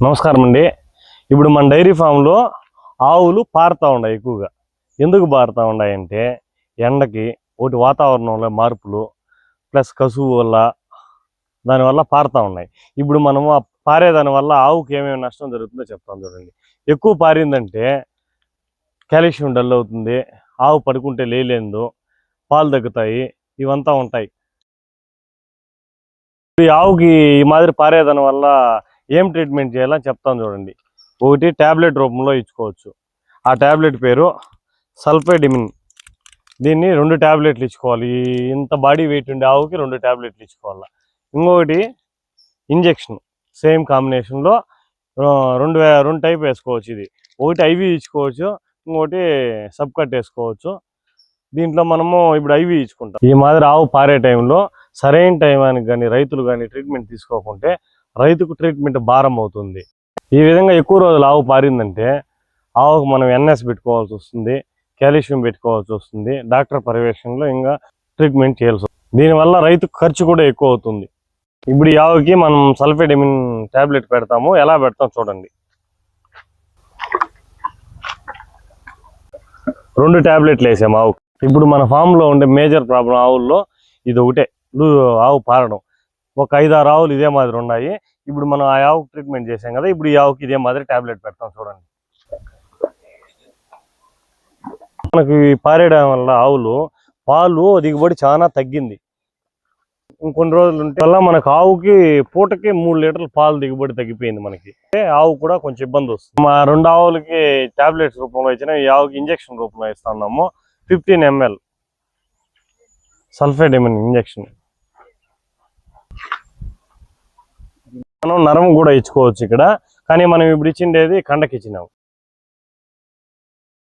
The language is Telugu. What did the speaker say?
నమస్కారం అండి. ఇప్పుడు మన డైరీ ఫామ్లో ఆవులు పారుతూ ఉన్నాయి. ఎక్కువగా ఎందుకు పారుతూ ఉన్నాయంటే ఎండకి, ఒకటి వాతావరణంలో మార్పులు, ప్లస్ కసువు వల్ల, దానివల్ల పారుతూ ఉన్నాయి. ఇప్పుడు మనము ఆ పారేదాని వల్ల ఆవుకి ఏమేమి నష్టం జరుగుతుందో చెప్తాం చూడండి. ఎక్కువ పారిందంటే కాల్షియం డల్ అవుతుంది, ఆవు పడుకుంటే లేలేదు, పాలు తగ్గుతాయి, ఇవంతా ఉంటాయి. ఈ ఆవుకి ఈ మాదిరి పారేదాని వల్ల ఏం ట్రీట్మెంట్ చేయాలని చెప్తాను చూడండి. ఒకటి ట్యాబ్లెట్ రూపంలో ఇచ్చుకోవచ్చు. ఆ ట్యాబ్లెట్ పేరు సల్ఫేడిమిన్. దీన్ని 2 ట్యాబ్లెట్లు ఇచ్చుకోవాలి. ఇంత బాడీ వెయిట్ ఉండే ఆవుకి 2 ట్యాబ్లెట్లు ఇచ్చుకోవాలి. ఇంకొకటి ఇంజెక్షన్, సేమ్ కాంబినేషన్లో రెండు టైప్ వేసుకోవచ్చు. ఇది ఒకటి ఐవి ఇచ్చుకోవచ్చు, ఇంకొకటి సబ్ కట్ వేసుకోవచ్చు. దీంట్లో మనము ఇప్పుడు ఐవి ఇచ్చుకుంటాం. ఈ మాదిరి ఆవు పారే టైంలో సరైన టైంకి కానీ రైతులు కానీ ట్రీట్మెంట్ తీసుకోకుంటే రైతుకు ట్రీట్మెంట్ భారం అవుతుంది. ఈ విధంగా ఎక్కువ రోజులు ఆవు పారిందంటే ఆవుకు మనం ఎన్ఎస్ పెట్టుకోవాల్సి వస్తుంది, కాల్షియం పెట్టుకోవాల్సి వస్తుంది, డాక్టర్ పర్యవేక్షణలో ఇంకా ట్రీట్మెంట్ చేయాల్సి వస్తుంది. దీనివల్ల రైతుకు ఖర్చు కూడా ఎక్కువ అవుతుంది. ఇప్పుడు ఈ ఆవుకి మనం సల్ఫేడిమిన్ ట్యాబ్లెట్ పెడతాము. ఎలా పెడతాం చూడండి. 2 ట్యాబ్లెట్లు వేసాము ఆవుకి. ఇప్పుడు మన ఫామ్లో ఉండే మేజర్ ప్రాబ్లం ఆవుల్లో ఇది ఒకటే, ఆవు పారడం. ఒక 5-6 ఆవులు ఇదే మాదిరి ఉన్నాయి. ఇప్పుడు మనం ఆ ఆవుకి ట్రీట్మెంట్ చేసాం కదా, ఇప్పుడు ఈ ఆవుకి ఇదే మాదిరి ట్యాబ్లెట్ పెడతాం చూడండి. మనకి పారేయడం వల్ల ఆవులు పాలు దిగుబడి చాలా తగ్గింది. ఇంకొన్ని రోజులు ఉంటే వల్ల మనకు ఆవుకి పూటకి 3 లీటర్ల పాలు దిగుబడి తగ్గిపోయింది. మనకి ఆవు కూడా కొంచెం ఇబ్బంది వస్తుంది. మా 2 ఆవులకి టాబ్లెట్స్ రూపంలో ఇచ్చిన, ఈ ఆవుకి ఇంజక్షన్ రూపంలో ఇస్తున్నాము. 15 ml సల్ఫేడిమిన్ ఇంజక్షన్. మనం నరం కూడా ఇచ్చుకోవచ్చు ఇక్కడ, కానీ మనం ఇప్పుడు ఇచ్చిండేది కండకి ఇచ్చినాము.